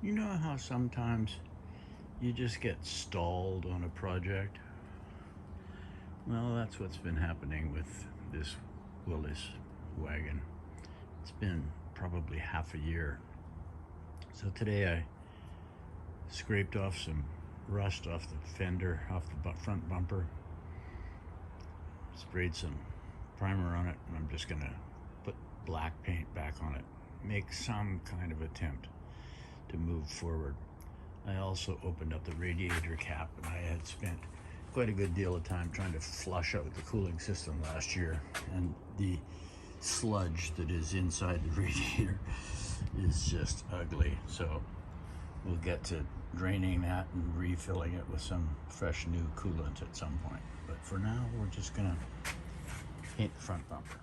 You know how sometimes you just get stalled on a project? Well, that's what's been happening with this Willys Wagon. It's been probably half a year. So today I scraped off some rust off the fender, off the front bumper, sprayed some primer on it, and I'm just gonna put black paint back on it, make some kind of attempt to move forward. I also opened up the radiator cap, and I had spent quite a good deal of time trying to flush out the cooling system last year, and the sludge that is inside the radiator is just ugly. So we'll get to draining that and refilling it with some fresh new coolant at some point. But for now, we're just gonna paint the front bumper.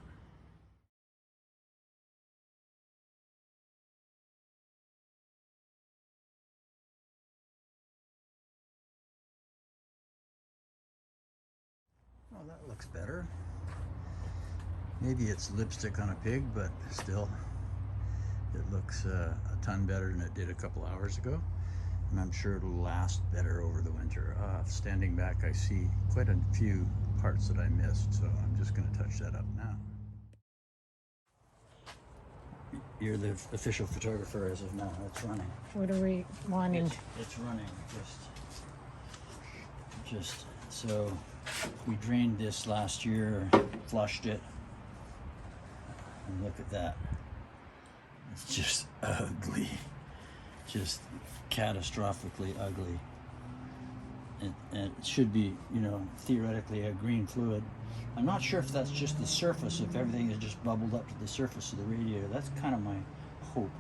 Oh, that looks better. Maybe it's lipstick on a pig, but still, it looks a ton better than it did a couple hours ago. And I'm sure it'll last better over the winter. Standing back, I see quite a few parts that I missed, so I'm just going to touch that up now. You're the official photographer as of now. It's running. What are we wanting? It's running. Just so we drained this last year, flushed it, and look at that. It's just ugly, just catastrophically ugly. And it should be, you know, theoretically a green fluid. I'm not sure if that's just the surface, if everything is just bubbled up to the surface of the radiator. That's kind of my hope.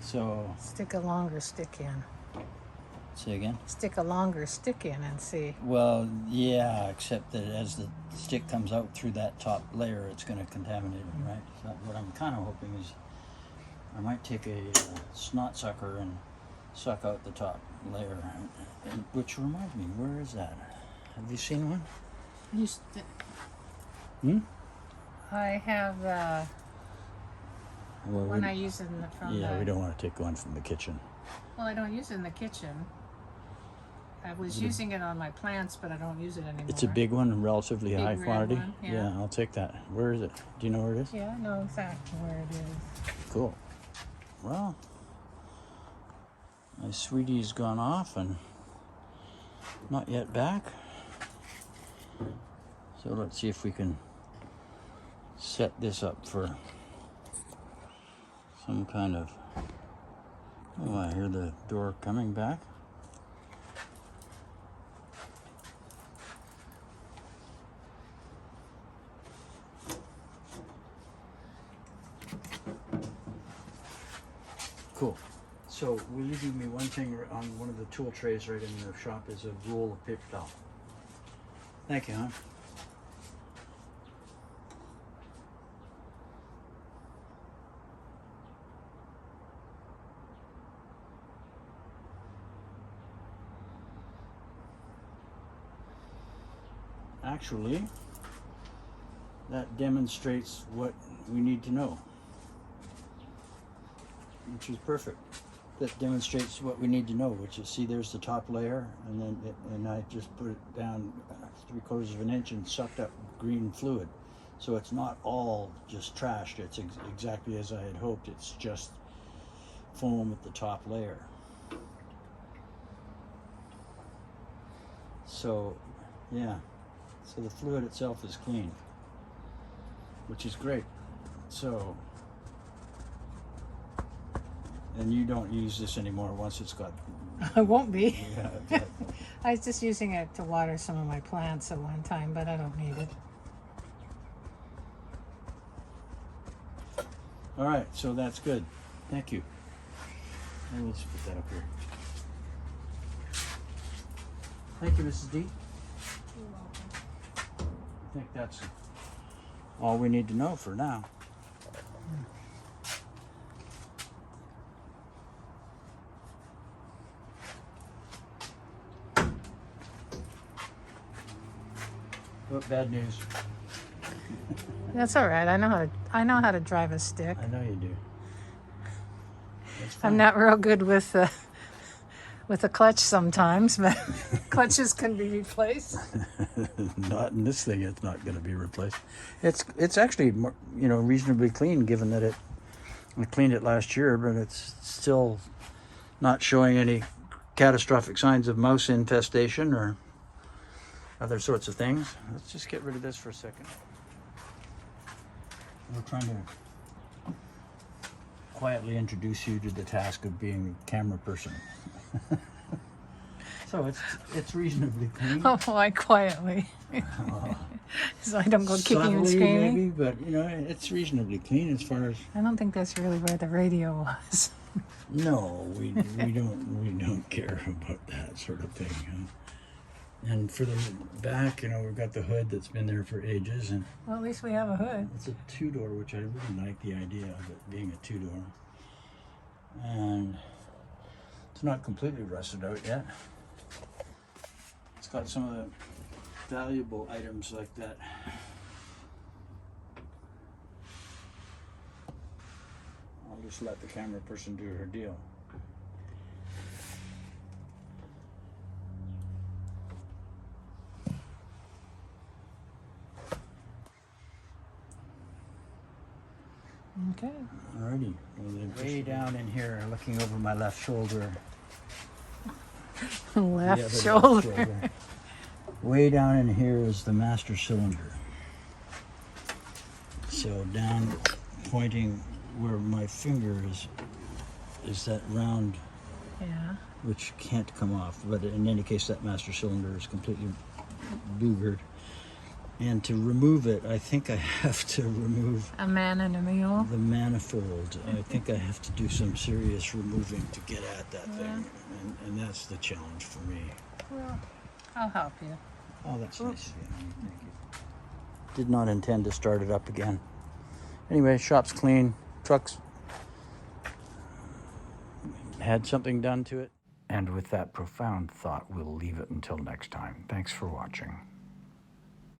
So Stick a longer stick in. say again? Stick a longer stick in and see. Well, yeah, except that as the stick comes out through that top layer, it's going to contaminate it, right? So what I'm kind of hoping is I might take a snot sucker and suck out the top layer. Which reminds me, where is that? Have you seen one? I have Well, one I use in the from yeah, the, we don't want to take one from the kitchen. Well, I don't use it in the kitchen. I was using it on my plants, but I don't use it anymore. It's a big one, relatively Big high red quantity. one, yeah. I'll take that. Where is it? Do you know where it is? Yeah, I know exactly where it is. Cool. Well, my sweetie's gone off and not yet back. So let's see if we can set this up for some kind of... Oh, I hear the door coming back. Cool. So will you do me one thing on one of the tool trays right in the shop is a roll of paper towel. Thank you, hon. Actually, that demonstrates what we need to know, which is perfect. That demonstrates what we need to know, which is, see, there's the top layer, and then and I just put it down 3/4 of an inch and sucked up green fluid. So it's not all just trashed. It's exactly as I had hoped. It's just foam at the top layer. So, yeah. So the fluid itself is clean, which is great. So, and you don't use this anymore once it's got... I won't be. Yeah, I was just using it to water some of my plants at one time, but I don't need it. all right, so that's good. Thank you. And let's put that up here. Thank you, Mrs. D. You're welcome. I think that's all we need to know for now. Oh, bad news. That's all right. I know how to drive a stick. I know you do. That's fine. I'm not real good with the clutch sometimes, but clutches can be replaced. Not in this thing. It's not going to be replaced. It's actually reasonably clean, given that I cleaned it last year, but it's still not showing any catastrophic signs of mouse infestation or other sorts of things. Let's just get rid of this for a second. We're trying to quietly introduce you to the task of being a camera person. So it's reasonably clean. Oh, why quietly? So I don't go kicking and Subtly, screaming. maybe, but it's reasonably clean as far as. I don't think that's really where the radio was. No, we don't care about that sort of thing. And for the back, we've got the hood that's been there for ages, and Well, at least we have a hood. it's a two-door, which I really like the idea of it being a two-door. And it's not completely rusted out yet. It's got some of the valuable items like that. I'll just let the camera person do her deal. Okay. Alrighty. Well, then way down in here, looking over my left shoulder. Left the other shoulder. left shoulder. Way down in here is the master cylinder. So down, pointing where my finger is that round, Yeah. which can't come off. But in any case, that master cylinder is completely boogered. And to remove it, I think I have to remove A man and a mule. the manifold. I think I have to do some serious removing to get at that thing. And that's the challenge for me. Well, I'll help you. Oh, that's nice. Yeah, thank you. Did not intend to start it up again. Anyway, shop's clean. Truck's had something done to it. And with that profound thought, we'll leave it until next time. Thanks for watching.